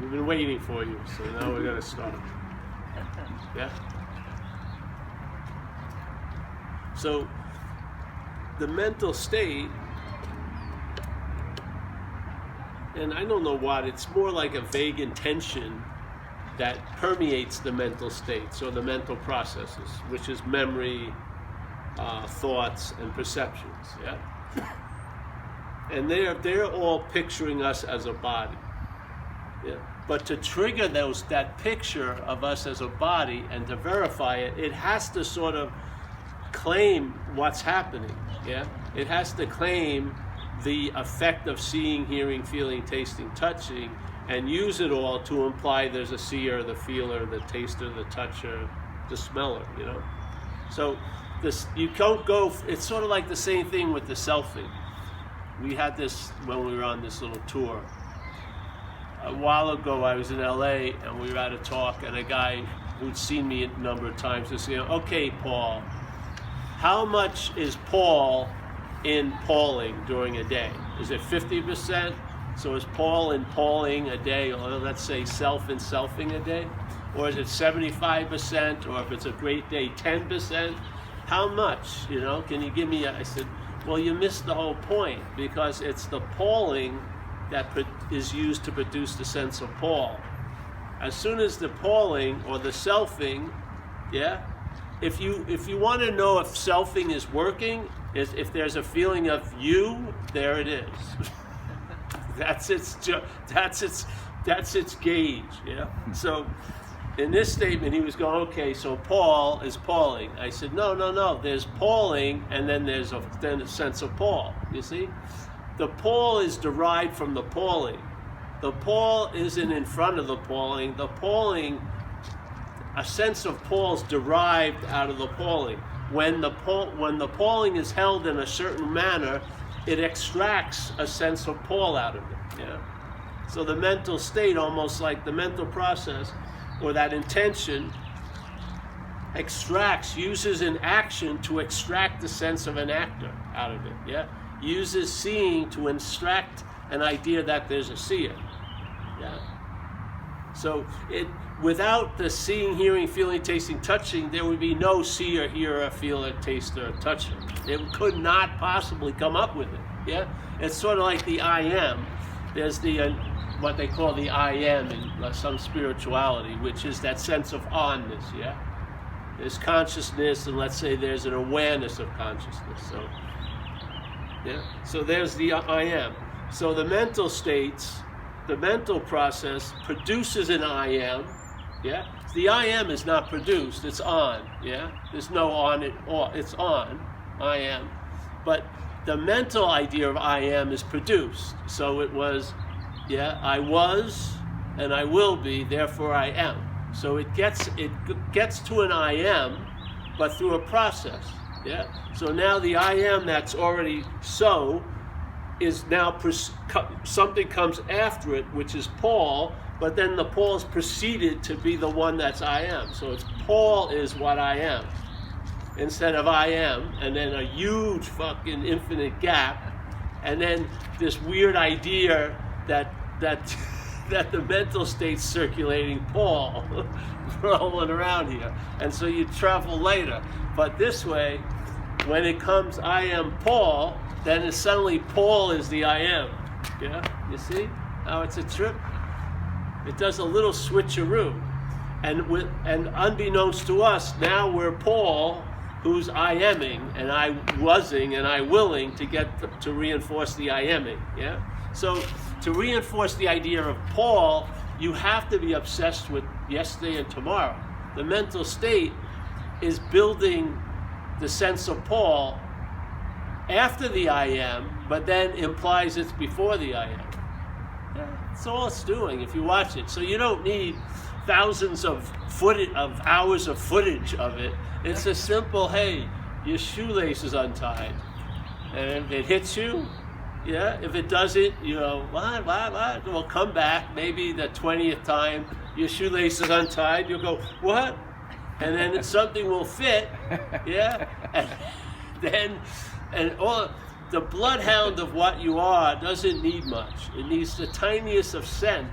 We've been waiting for you, so now we're going to start. Yeah? So, the mental state, and I don't know what, it's more like a vague intention that permeates the mental states or the mental processes, which is memory, thoughts, and perceptions. Yeah? And they're all picturing us as a body. Yeah. But to trigger that picture of us as a body and to verify it, it has to sort of claim what's happening. Yeah. It has to claim the effect of seeing, hearing, feeling, tasting, touching, and use it all to imply there's a seer, the feeler, the taster, the toucher, the smeller. You know. So this, you don't go. It's sort of like the same thing with the selfing. We had this when we were on this little tour. A while ago, I was in LA and we were at a talk, and a guy who'd seen me a number of times was saying, "Okay, Paul, how much is Paul in Pauling during a day? Is it 50%? So is Paul in Pauling a day, or let's say self in selfing a day? Or is it 75%? Or if it's a great day, 10%? How much? You know, can you give me?" I said, "Well, you missed the whole point, because it's the Pauling that is used to produce the sense of Paul. As soon as the Pauling or the selfing, yeah, if you want to know if selfing is working, if there's a feeling of you, there it is. That's its gauge, yeah. So in this statement, he was going, okay, so Paul is Pauling. I said, no. There's Pauling, and then there's then a sense of Paul. You see. The Paul is derived from the Pauling. The Paul isn't in front of the Pauling. The Pauling, a sense of Paul is derived out of the Pauling. When the Pauling is held in a certain manner, it extracts a sense of Paul out of it. Yeah. So the mental state, almost like the mental process, or that intention, uses an action to extract the sense of an actor out of it. Yeah. Uses seeing to extract an idea that there's a seer. Yeah. So without the seeing, hearing, feeling, tasting, touching, there would be no seer, hearer, feeler, taster, toucher. It could not possibly come up with it. Yeah. It's sort of like the I am. There's the what they call the I am in some spirituality, which is that sense of onness. Yeah. There's consciousness, and let's say there's an awareness of consciousness. Yeah. So there's the I am. So the mental states, the mental process produces an I am. Yeah. The I am is not produced, it's on. Yeah. There's no on it, or it's on. I am. But the mental idea of I am is produced. So it was, yeah, I was and I will be, therefore I am. So it gets to an I am, but through a process. Yeah. So now the I am that's already so is now something comes after it, which is Paul, but then the Paul's proceeded to be the one that's I am. So it's Paul is what I am instead of I am, and then a huge fucking infinite gap, and then this weird idea that the mental state's circulating Paul rolling around here, and so you travel later. But this way, when it comes I am Paul, then it's suddenly Paul is the I am. Yeah, you see how it's a trip? It does a little switcheroo, and unbeknownst to us, now we're Paul, who's I aming and I wasing and I willing to get to reinforce the I aming. Yeah. So to reinforce the idea of Paul, you have to be obsessed with yesterday and tomorrow. The mental state is building the sense of Paul after the I am, but then implies it's before the I am. Yeah, that's all it's doing if you watch it. So you don't need thousands of hours of footage of it. It's a simple, hey, your shoelace is untied. And if it hits you, yeah, if it doesn't, you know, what? Well, come back, maybe the 20th time, your shoelace is untied, you'll go, what? And then something will fit, yeah, and then, and all, the bloodhound of what you are doesn't need much. It needs the tiniest of scent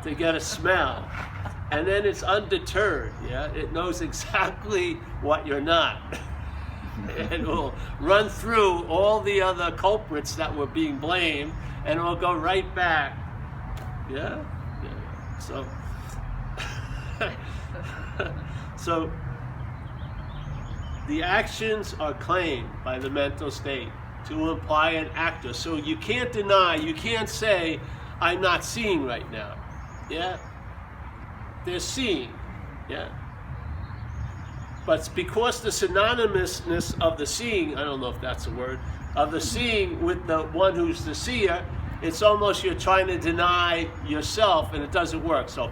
to get a smell. And then it's undeterred, yeah? It knows exactly what you're not. It will run through all the other culprits that were being blamed, and it will go right back. Yeah? Yeah. So, so the actions are claimed by the mental state to imply an actor. So you can't deny, you can't say, I'm not seeing right now. Yeah? They're seeing. Yeah? But it's because the synonymousness of the seeing, I don't know if that's a word, of the seeing with the one who's the seer, it's almost you're trying to deny yourself, and it doesn't work. So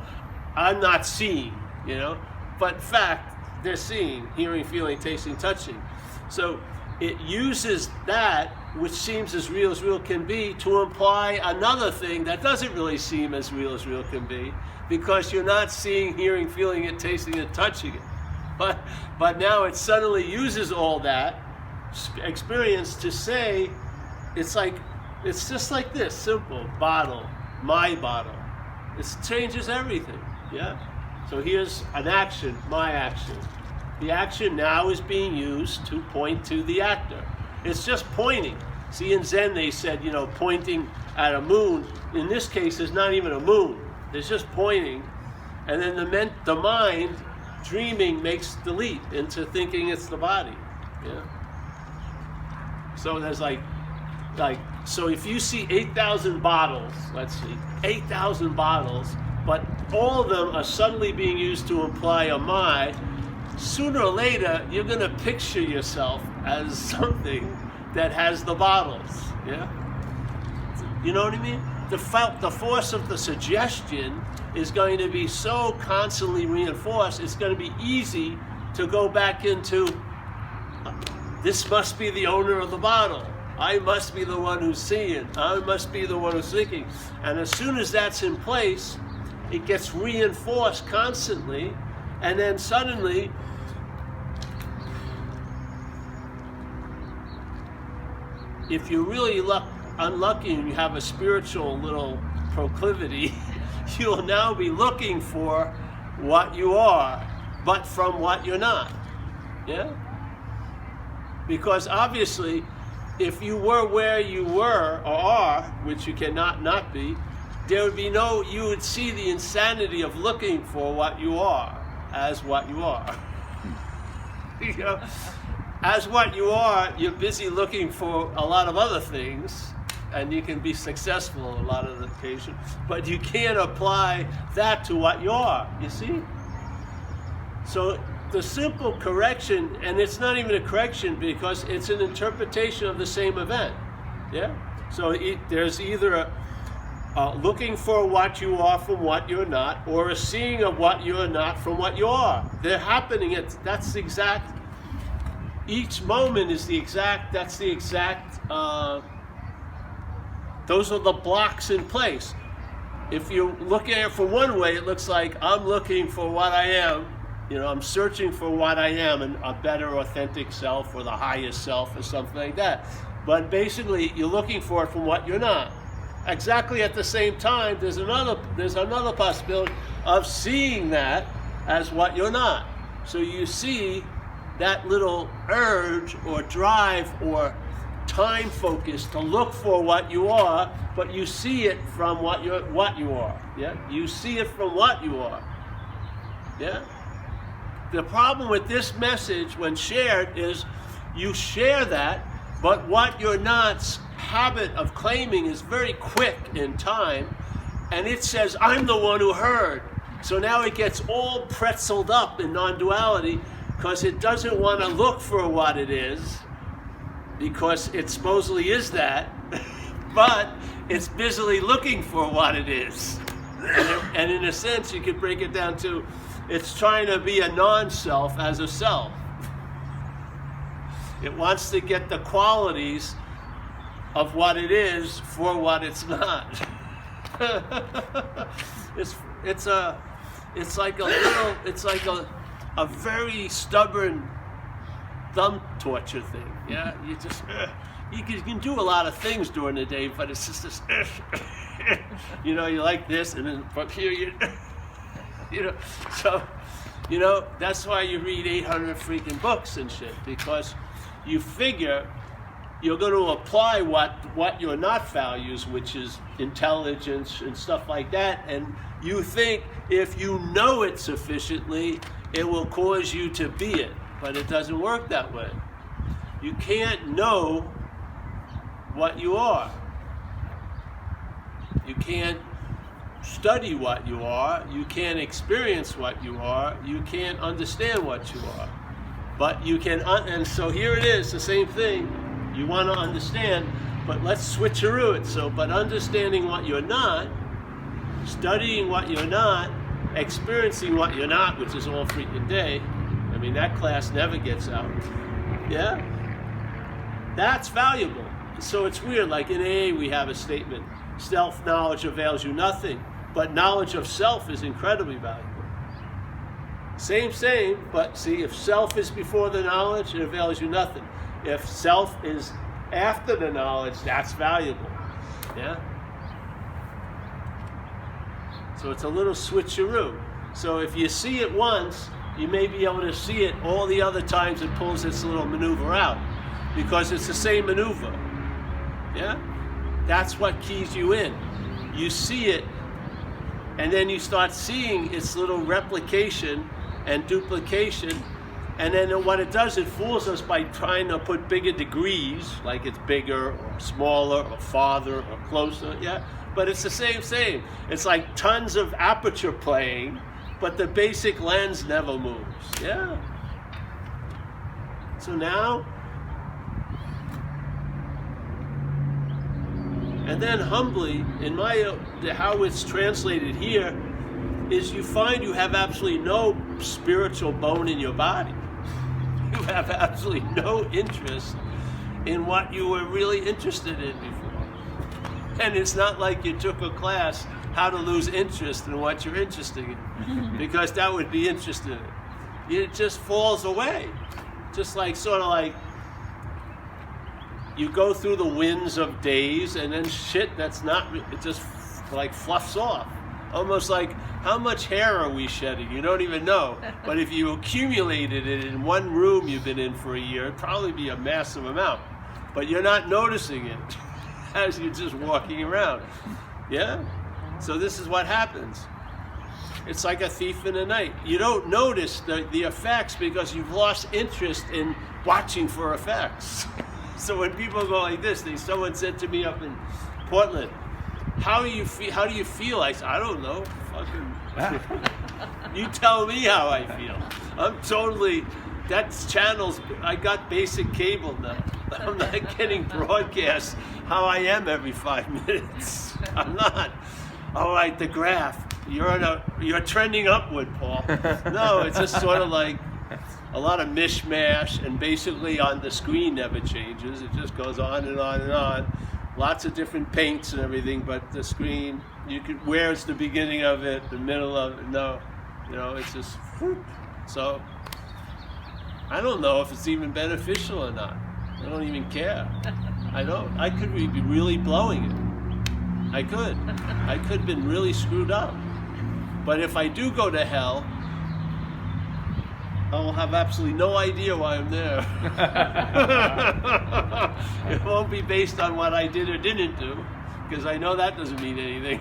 I'm not seeing, you know? But in fact, they're seeing, hearing, feeling, tasting, touching. So it uses that, which seems as real can be, to imply another thing that doesn't really seem as real can be, because you're not seeing, hearing, feeling it, tasting it, touching it. But now it suddenly uses all that experience to say, it's just like this, simple, bottle, my bottle. It changes everything, yeah? So here's an action, my action. The action now is being used to point to the actor. It's just pointing. See, in Zen they said, you know, pointing at a moon. In this case, there's not even a moon. There's just pointing. And then the mind, dreaming, makes the leap into thinking it's the body. Yeah. So there's so if you see 8,000 bottles, let's see, 8,000 bottles, but all of them are suddenly being used to imply a my, sooner or later you're going to picture yourself as something that has the bottles. Yeah. You know what I mean? The force of the suggestion is going to be so constantly reinforced, it's going to be easy to go back into, this must be the owner of the bottle. I must be the one who's seeing. I must be the one who's thinking. And as soon as that's in place, it gets reinforced constantly, and then suddenly, if you're really unlucky and you have a spiritual little proclivity, you'll now be looking for what you are, but from what you're not. Yeah? Because obviously, if you were where you were or are, which you cannot not be, there would be you would see the insanity of looking for what you are as what you are. You know? As what you are, you're busy looking for a lot of other things, and you can be successful a lot of the occasion, but you can't apply that to what you are, you see? So the simple correction, and it's not even a correction because it's an interpretation of the same event, yeah? So there's either a looking for what you are from what you're not, or a seeing of what you're not from what you are. They're happening, that's the exact, each moment is that's the exact, those are the blocks in place. If you look at it from one way, it looks like I'm looking for what I am. You know, I'm searching for what I am, and a better authentic self or the highest self or something like that. But basically, you're looking for it from what you're not. Exactly at the same time, there's another possibility of seeing that as what you're not. So you see that little urge or drive or time focus to look for what you are, but you see it from what you are. Yeah, you see it from what you are. Yeah. The problem with this message, when shared, is you share that, but what you're not's habit of claiming is very quick in time, and it says, I'm the one who heard. So now it gets all pretzeled up in non-duality because it doesn't want to look for what it is, because it supposedly is that, but it's busily looking for what it is. And in a sense, you could break it down to, it's trying to be a non-self as a self. It wants to get the qualities of what it is for what it's not. It's like a very stubborn thumb torture thing. Yeah, you can do a lot of things during the day, but it's just this. you know, you like this, and then from here you know, so, you know, that's why you read 800 freaking books and shit, because you figure you're going to apply what your not values, which is intelligence and stuff like that, and you think if you know it sufficiently, it will cause you to be it. But it doesn't work that way. You can't know what you are. You can't study what you are. You can't experience what you are. You can't understand what you are. But you can, and so here it is, the same thing. You want to understand, but let's switcheroo it. So, but understanding what you're not, studying what you're not, experiencing what you're not, which is all freaking day. I mean, that class never gets out. Yeah? That's valuable. So it's weird, like in AA we have a statement, self-knowledge avails you nothing, but knowledge of self is incredibly valuable. Same, but see, if self is before the knowledge, it avails you nothing. If self is after the knowledge, that's valuable. Yeah? So it's a little switcheroo. So if you see it once, you may be able to see it all the other times it pulls this little maneuver out, because it's the same maneuver. Yeah? That's what keys you in. You see it, and then you start seeing its little replication and duplication, and then what it does, it fools us by trying to put bigger degrees, like it's bigger or smaller or farther or closer, yeah? But it's the same. It's like tons of aperture playing, but the basic lens never moves, yeah? So now, and then humbly, in how it's translated here, is you find you have absolutely no spiritual bone in your body. You have absolutely no interest in what you were really interested in before. And it's not like you took a class, how to lose interest in what you're interested in, because that would be interesting. It just falls away. Just like, sort of like, you go through the winds of days, and then shit that's not, it just like fluffs off. Almost like, how much hair are we shedding? You don't even know. But if you accumulated it in one room you've been in for a year, it'd probably be a massive amount. But you're not noticing it as you're just walking around. Yeah? So this is what happens. It's like a thief in the night. You don't notice the effects because you've lost interest in watching for effects. So when people go like this, someone said to me up in Portland, how do you feel? I said, I don't know. Fucking, you tell me how I feel. I'm totally, that's channels, I got basic cable now. I'm not getting broadcast how I am every 5 minutes. I'm not. All right, the graph. You're trending upward, Paul. No, it's just sort of like a lot of mishmash, and basically on the screen never changes. It just goes on and on and on. Lots of different paints and everything, but the screen, where's the beginning of it, the middle of it? No, it's just, whoop. So I don't know if it's even beneficial or not. I don't even care. I could be really blowing it. I could have been really screwed up. But if I do go to hell, I will have absolutely no idea why I'm there. It won't be based on what I did or didn't do, because I know that doesn't mean anything.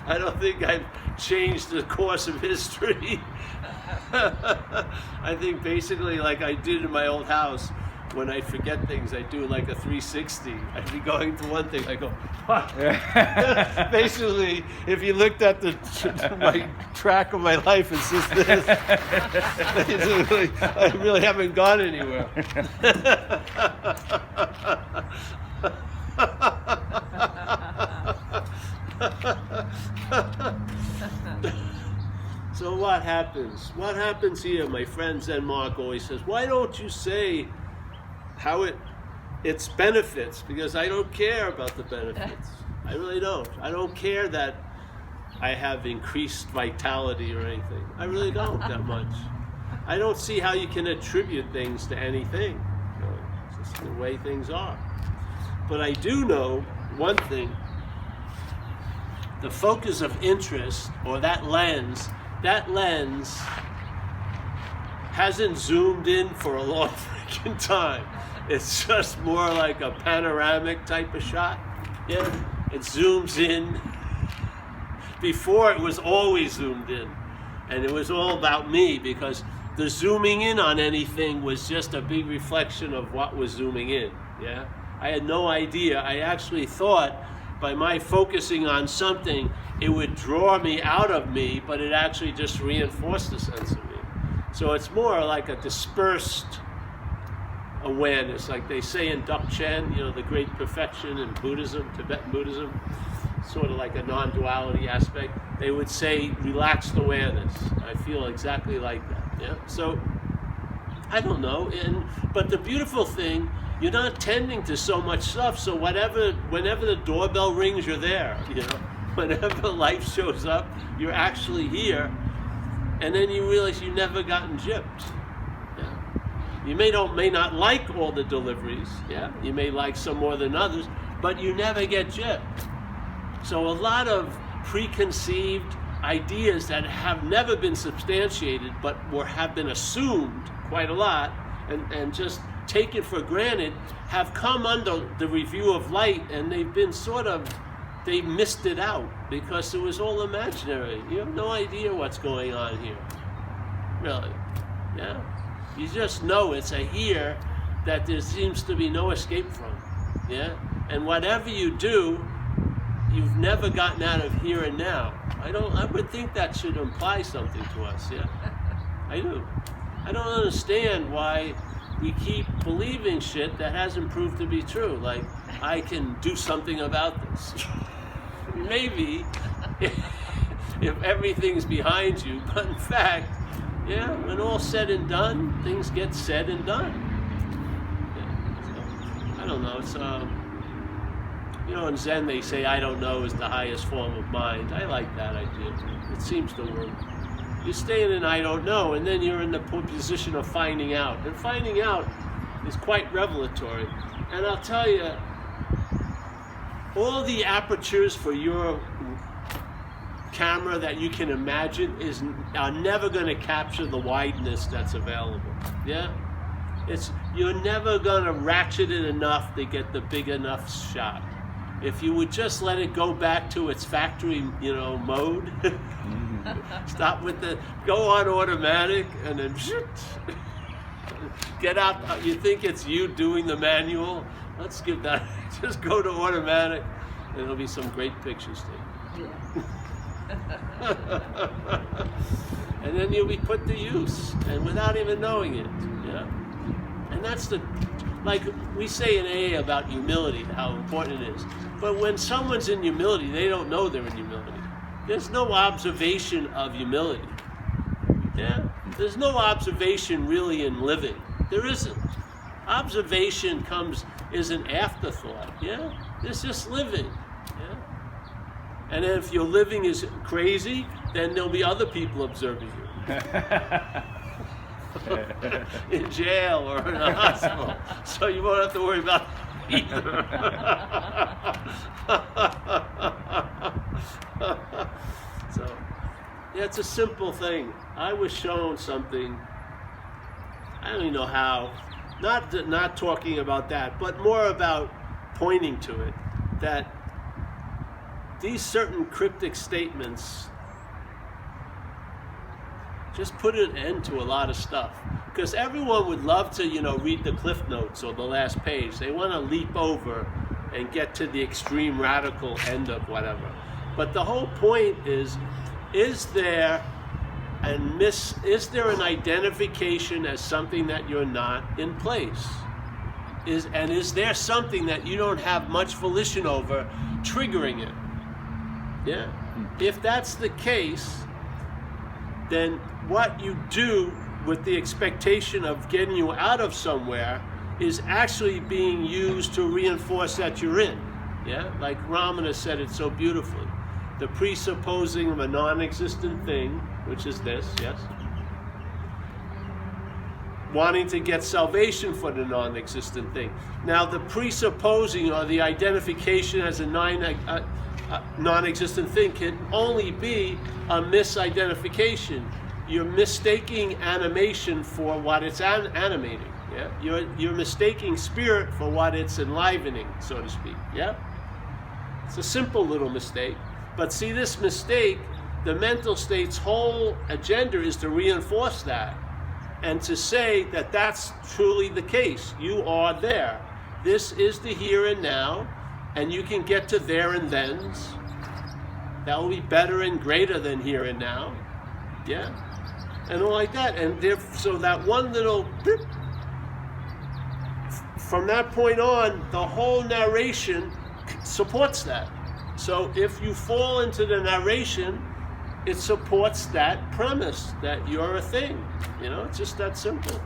I don't think I've changed the course of history. I think basically like I did in my old house, when I forget things, I do like a 360. I'd be going to one thing, I go, what? Basically, if you looked at my track of my life, it's just this. Basically, I really haven't gone anywhere. So what happens? What happens here? My friend Zen Mark always says, why don't you say how its benefits, because I don't care about the benefits. I really don't. I don't care that I have increased vitality or anything. I really don't that much. I don't see how you can attribute things to anything. It's the way things are. But I do know one thing. The focus of interest, or that lens hasn't zoomed in for a long freaking time. It's just more like a panoramic type of shot. Yeah, it zooms in. Before it was always zoomed in, and it was all about me, because the zooming in on anything was just a big reflection of what was zooming in. Yeah, I had no idea. I actually thought by my focusing on something, it would draw me out of me, but it actually just reinforced the sense of me. So it's more like a dispersed awareness, like they say in Dzogchen, the great perfection in Buddhism, Tibetan Buddhism, sort of like a non-duality aspect. They would say relaxed awareness. I feel exactly like that. Yeah. So I don't know. But the beautiful thing, you're not tending to so much stuff. So whenever the doorbell rings, you're there. Whenever life shows up, you're actually here. And then you realize you've never gotten gypped. Yeah. You may not like all the deliveries. Yeah. You may like some more than others, but you never get gypped. So a lot of preconceived ideas that have never been substantiated but have been assumed quite a lot and just taken for granted have come under the review of light, and they've been they missed it out because it was all imaginary. You have no idea what's going on here. Really. Yeah. You just know it's a here that there seems to be no escape from. Yeah. And whatever you do, you've never gotten out of here and now. I would think that should imply something to us, yeah? I do. I don't understand why we keep believing shit that hasn't proved to be true. Like, I can do something about this. Maybe, if everything's behind you, but in fact, yeah, when all's said and done, things get said and done. Yeah, so, I don't know, it's, in Zen they say, I don't know is the highest form of mind. I like that idea. It seems to work. You stay in an I don't know, and then you're in the position of finding out. And finding out is quite revelatory. And I'll tell you, all the apertures for your camera that you can imagine are never going to capture the wideness that's available. Yeah? You're never going to ratchet it enough to get the big enough shot. If you would just let it go back to its factory, mode, stop with go on automatic, and then get out. You think it's you doing the manual? Let's give that. Just go to automatic, and there'll be some great pictures there. Yeah. And then you'll be put to use, and without even knowing it. Yeah. And that's like we say in AA about humility, how important it is. But when someone's in humility, they don't know they're in humility. There's no observation of humility. Yeah? There's no observation really in living. There isn't. Observation is an afterthought. Yeah? It's just living. Yeah? And then if your living is crazy, then there'll be other people observing you. In jail or in a hospital, so you won't have to worry about either. So, yeah, it's a simple thing. I was shown something, I don't even know how, not talking about that, but more about pointing to it, that these certain cryptic statements just put an end to a lot of stuff. Because everyone would love to, read the Cliff Notes or the last page. They want to leap over and get to the extreme radical end of whatever. But the whole point is there an identification as something that you're not in place? Is there something that you don't have much volition over triggering it? Yeah? If that's the case, then what you do with the expectation of getting you out of somewhere is actually being used to reinforce that you're in. Yeah? Like Ramana said it so beautifully. The presupposing of a non-existent thing, which is this, yes? wanting to get salvation for the non-existent thing. Now, the presupposing or the identification as a non-existent thing can only be a misidentification. You're mistaking animation for what it's animating. Yeah, you're mistaking spirit for what it's enlivening, so to speak. Yeah, it's a simple little mistake. But see, this mistake, the mental state's whole agenda is to reinforce that and to say that that's truly the case. You are there. This is the here and now, and you can get to there and thens. That will be better and greater than here and now. Yeah, and all like that. And so that one little blip, from that point on, the whole narration supports that. So if you fall into the narration, it supports that premise that you're a thing. You know, it's just that simple.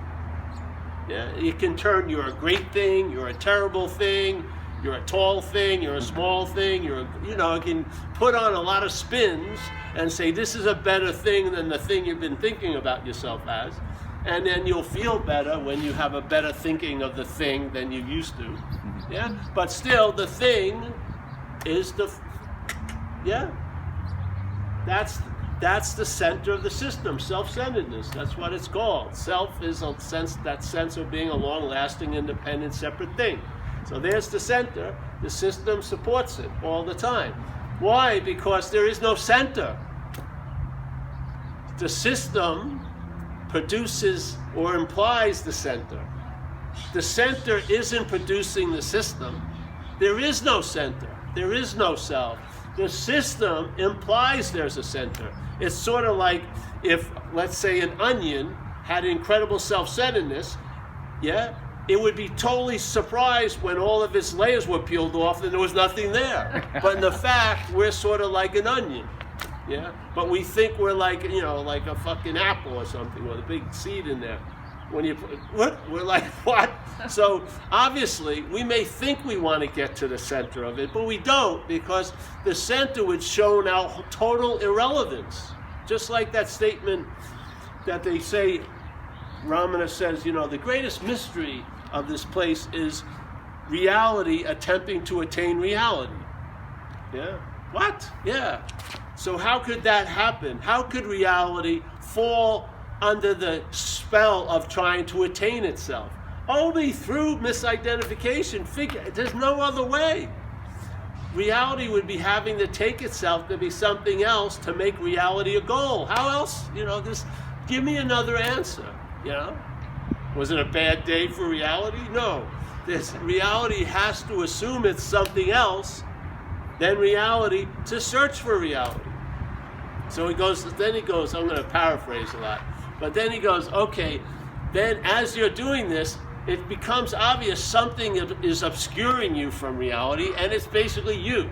Yeah, you can turn you're a great thing, you're a terrible thing, you're a tall thing, you're a small thing, you can put on a lot of spins and say this is a better thing than the thing you've been thinking about yourself as. And then you'll feel better when you have a better thinking of the thing than you used to. Yeah, but still the thing is that's the center of the system, self-centeredness. That's what it's called. Self is that sense of being a long-lasting, independent, separate thing. So there's the center. The system supports it all the time. Why? Because there is no center. The system produces or implies the center. The center isn't producing the system. There is no center. There is no self. The system implies there's a center. It's sort of like if, let's say, an onion had incredible self-centeredness, yeah, it would be totally surprised when all of its layers were peeled off and there was nothing there. But in the fact, we're sort of like an onion, yeah? But we think we're like, like a fucking apple or something with a big seed in there. When you put, what? We're like, what? So obviously, we may think we want to get to the center of it, but we don't, because the center would show now total irrelevance. Just like that statement that they say, Ramana says, the greatest mystery of this place is reality attempting to attain reality. Yeah? What? Yeah. So how could that happen? How could reality fall under the spell of trying to attain itself? Only through misidentification. There's no other way. Reality would be having to take itself to be something else to make reality a goal. How else? Give me another answer. Was it a bad day for reality? No. This reality has to assume it's something else than reality to search for reality. So he goes, I'm going to paraphrase a lot, but then he goes, okay, then as you're doing this, it becomes obvious something is obscuring you from reality, and it's basically you.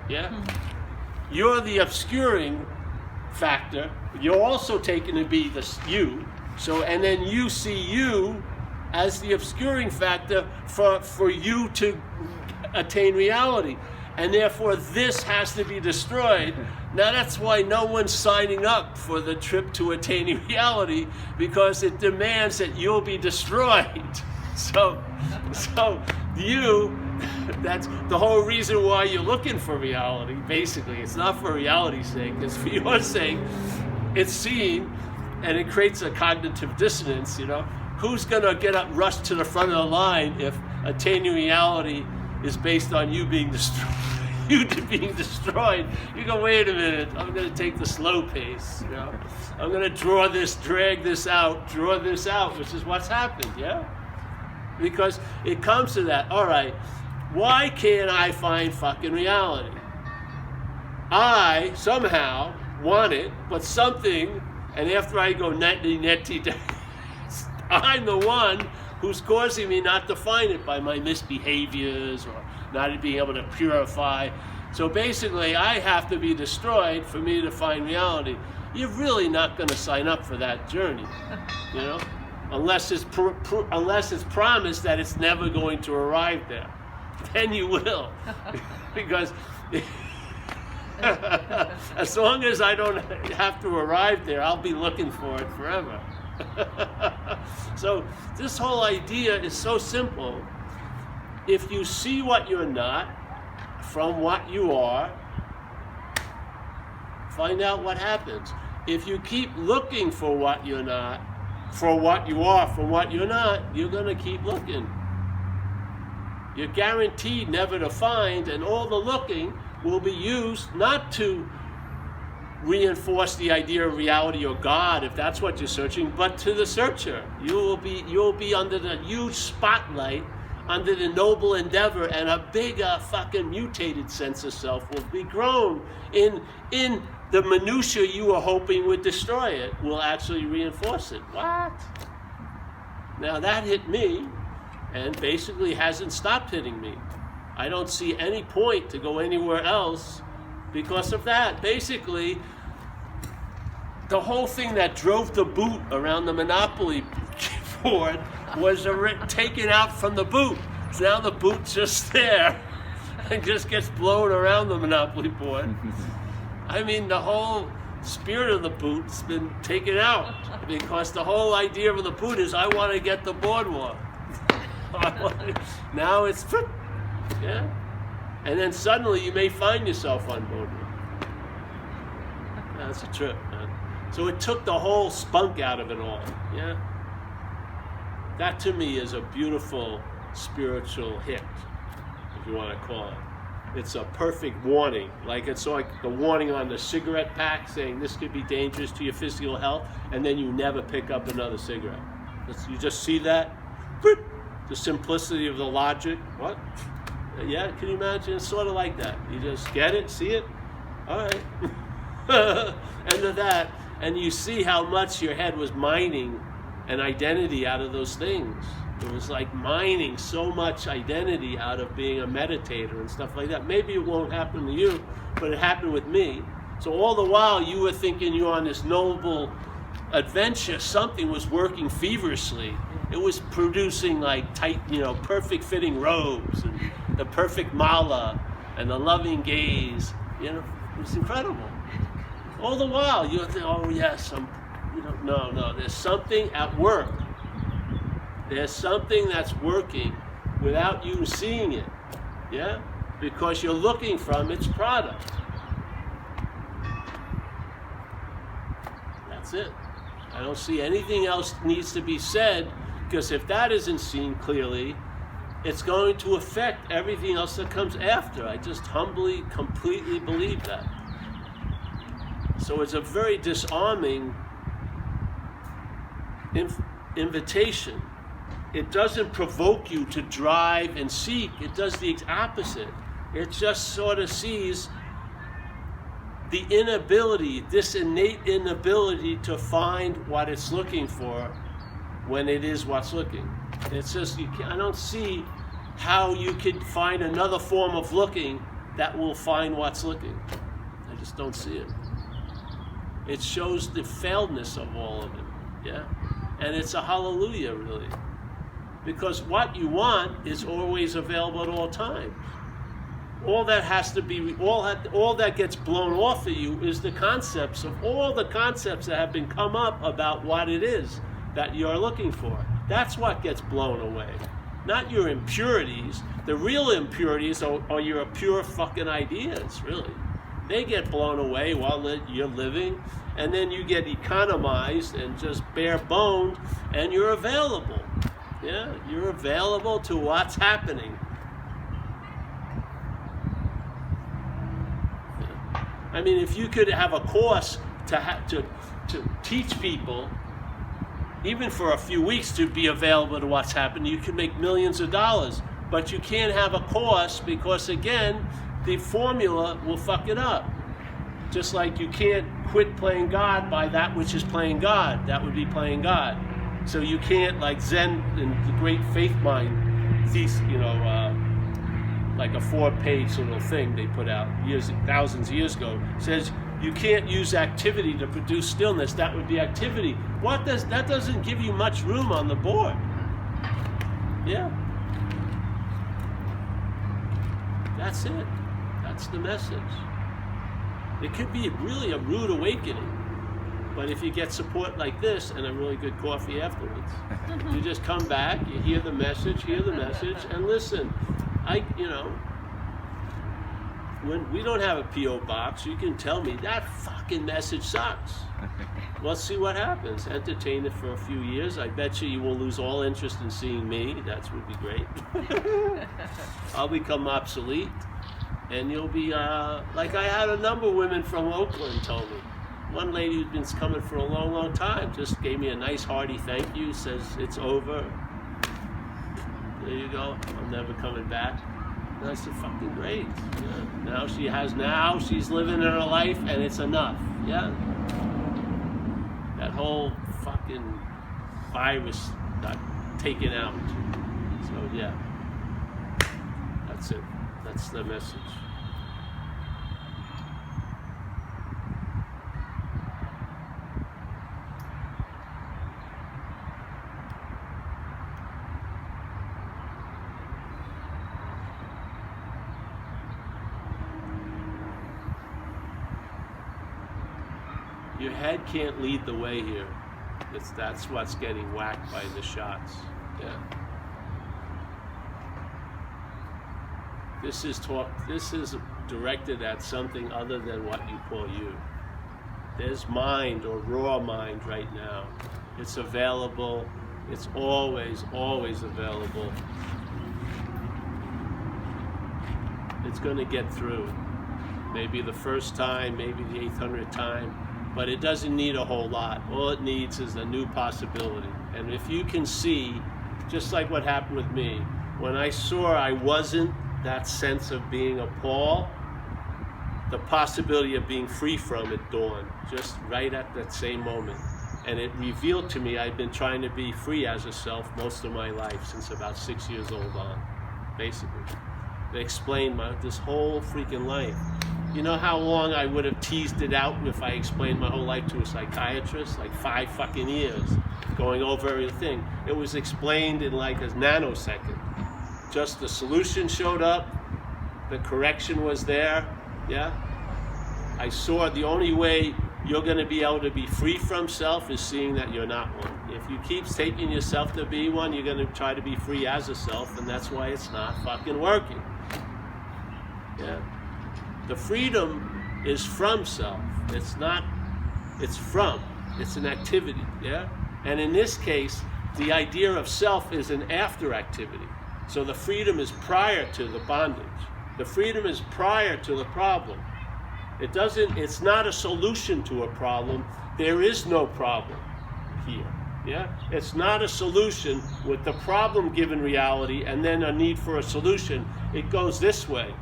Yeah? Mm-hmm. You're the obscuring factor. You're also taken to be you. So, and then you see you as the obscuring factor for you to attain reality. And therefore, this has to be destroyed. Now, that's why no one's signing up for the trip to attaining reality, because it demands that you'll be destroyed. So that's the whole reason why you're looking for reality, basically. It's not for reality's sake, it's for your sake. It's seen, and it creates a cognitive dissonance, Who's going to rush to the front of the line if attaining reality is based on you being destroyed? You being destroyed. You go, wait a minute, I'm going to take the slow pace, I'm going to drag this out, which is what's happened, yeah? Because it comes to that, all right, why can't I find fucking reality? I somehow want it, but something, and after I go netty, I'm the one who's causing me not to find it by my misbehaviors or not being able to purify. So basically, I have to be destroyed for me to find reality. You're really not going to sign up for that journey, unless it's promised that it's never going to arrive there. Then you will, because as long as I don't have to arrive there, I'll be looking for it forever. So this whole idea is so simple. If you see what you're not from what you are, find out what happens. If you keep looking for what you're not, for what you are from what you're not, you're going to keep looking. You're guaranteed never to find, and all the looking will be used not to reinforce the idea of reality or God, if that's what you're searching, but to the searcher. You'll be under the huge spotlight, under the noble endeavor, and a bigger fucking mutated sense of self will be grown in the minutia you were hoping would destroy it, will actually reinforce it. What? Now that hit me, and basically hasn't stopped hitting me. I don't see any point to go anywhere else because of that. Basically, the whole thing that drove the boot around the Monopoly board was taken out from the boot. So now the boot's just there and just gets blown around the Monopoly board. I mean, the whole spirit of the boot's been taken out because the whole idea of the boot is I want to get the boardwalk. Now it's, yeah. And then suddenly you may find yourself on boardwalk. That's a trip, man. So it took the whole spunk out of it all, yeah. That to me is a beautiful spiritual hit, if you want to call it. It's a perfect warning. Like it's like the warning on the cigarette pack saying this could be dangerous to your physical health, and then you never pick up another cigarette. You just see that? The simplicity of the logic. What? Yeah, can you imagine? It's sort of like that. You just get it, see it? All right. End of that. And you see how much your head was mining an identity out of those things. It was like mining so much identity out of being a meditator and stuff like that. Maybe it won't happen to you, but it happened with me. So all the while you were thinking you're on this noble adventure, something was working feverishly. It was producing like tight, perfect fitting robes and the perfect mala and the loving gaze. It was incredible. All the while you think, oh yes, no, there's something at work. There's something that's working without you seeing it, yeah? Because you're looking from its product. That's it. I don't see anything else needs to be said, because if that isn't seen clearly, it's going to affect everything else that comes after. I just humbly, completely believe that. So it's a very disarming invitation. It doesn't provoke you to drive and seek. It does the opposite. It just sort of sees the inability, this innate inability to find what it's looking for when it is what's looking. It's just, I don't see how you could find another form of looking that will find what's looking. I just don't see it. It shows the failedness of all of it, yeah? And it's a hallelujah, really. Because what you want is always available at all times. All that has to be, all that gets blown off of you is the concepts of all the concepts that have been come up about what it is that you're looking for. That's what gets blown away. Not your impurities. The real impurities are your pure fucking ideas, really. They get blown away while you're living, and then you get economized and just bare boned, and you're available. Yeah, you're available to what's happening. Yeah. I mean, if you could have a course to teach people, even for a few weeks, to be available to what's happening, you could make millions of dollars. But you can't have a course because, again, the formula will fuck it up. Just like you can't quit playing God by that which is playing God. That would be playing God. So you can't, like Zen in the Great Faith Mind, like a 4-page little thing they put out thousands of years ago, says you can't use activity to produce stillness. That would be activity. That doesn't give you much room on the board. Yeah. That's it. That's the message. It could be really a rude awakening. But if you get support like this and a really good coffee afterwards, you just come back, you hear the message, and listen. When we don't have a P.O. box, you can tell me that fucking message sucks. Let's see what happens. Entertain it for a few years. I bet you won't lose all interest in seeing me. That would be great. I'll become obsolete. And you'll be, like I had a number of women from Oakland tell me. One lady who's been coming for a long, long time just gave me a nice hearty thank you, says it's over. There you go, I'm never coming back. And I said, fucking great. Yeah. Now she's living her life and it's enough. Yeah. That whole fucking virus got taken out. So yeah, that's it. That's the message. Your head can't lead the way here. That's what's getting whacked by the shots. Yeah. This is directed at something other than what you call you. There's mind or raw mind right now. It's available. It's always, always available. It's going to get through. Maybe the first time, maybe the 800th time. But it doesn't need a whole lot. All it needs is a new possibility. And if you can see, just like what happened with me, when I saw I wasn't that sense of being a Paul, the possibility of being free from it dawned, just right at that same moment. And it revealed to me I'd been trying to be free as a self most of my life, since about 6 years old on, basically. They explained this whole freaking life. You know how long I would have teased it out if I explained my whole life to a psychiatrist? Like 5 fucking years, going over everything. It was explained in like a nanosecond. Just the solution showed up, the correction was there, yeah? I saw the only way you're gonna be able to be free from self is seeing that you're not one. If you keep taking yourself to be one, you're gonna try to be free as a self, and that's why it's not fucking working, yeah? The freedom is from self. It's not, it's from. It's an activity, yeah? And in this case, the idea of self is an after activity. So the freedom is prior to the bondage. The freedom is prior to the problem. It's not a solution to a problem. There is no problem here, yeah? It's not a solution with the problem given reality and then a need for a solution. It goes this way.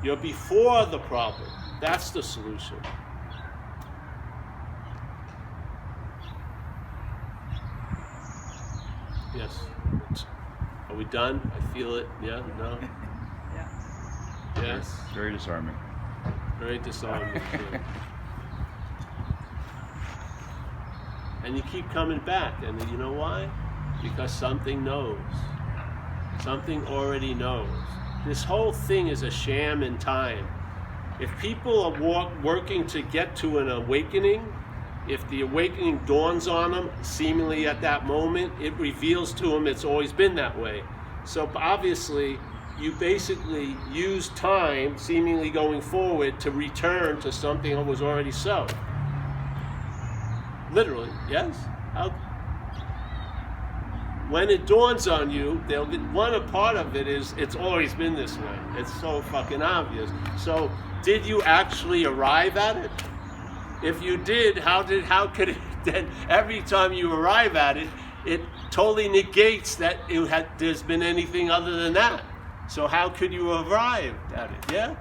You're before the problem. That's the solution. Yes. Are we done? I feel it. Yeah? No? Yeah. Yes? Very disarming. Very disarming. And you keep coming back. And you know why? Because something knows. Something already knows. This whole thing is a sham in time. If people are working to get to an awakening, if the awakening dawns on them, seemingly at that moment, it reveals to them it's always been that way. So obviously, you basically use time, seemingly going forward, to return to something that was already so. Literally, yes? When it dawns on you, one part of it is it's always been this way. It's so fucking obvious. So, did you actually arrive at it? If you did, how could it then every time you arrive at it, it totally negates that there's been anything other than that. So how could you arrive at it? Yeah?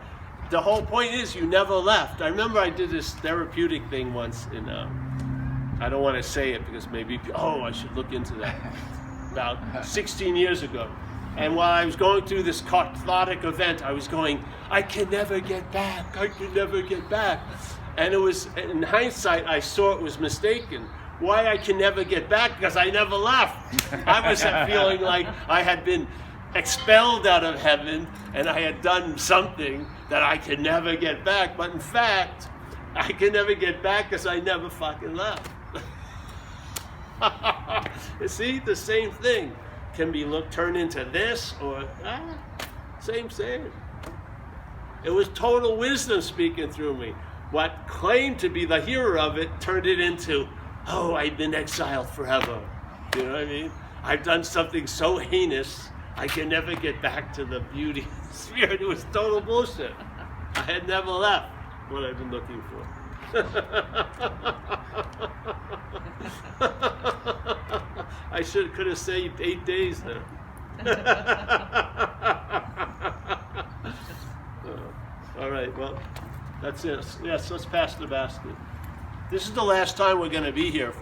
The whole point is you never left. I remember I did this therapeutic thing once in I don't want to say it because maybe I should look into that. About 16 years ago. And while I was going through this cathartic event, I was going, I can never get back. I can never get back. And it was, in hindsight, I saw it was mistaken. Why I can never get back? Because I never left. I was feeling like I had been expelled out of heaven and I had done something that I could never get back. But in fact, I can never get back because I never fucking left. You see, the same thing can be turned into this or same. It was total wisdom speaking through me. What claimed to be the hero of it turned it into, oh, I've been exiled forever. You know what I mean? I've done something so heinous, I can never get back to the beauty spirit. It was total bullshit. I had never left what I've been looking for. I could have saved 8 days there. All right, well, that's it. Yes, let's pass the basket. This is the last time we're going to be here for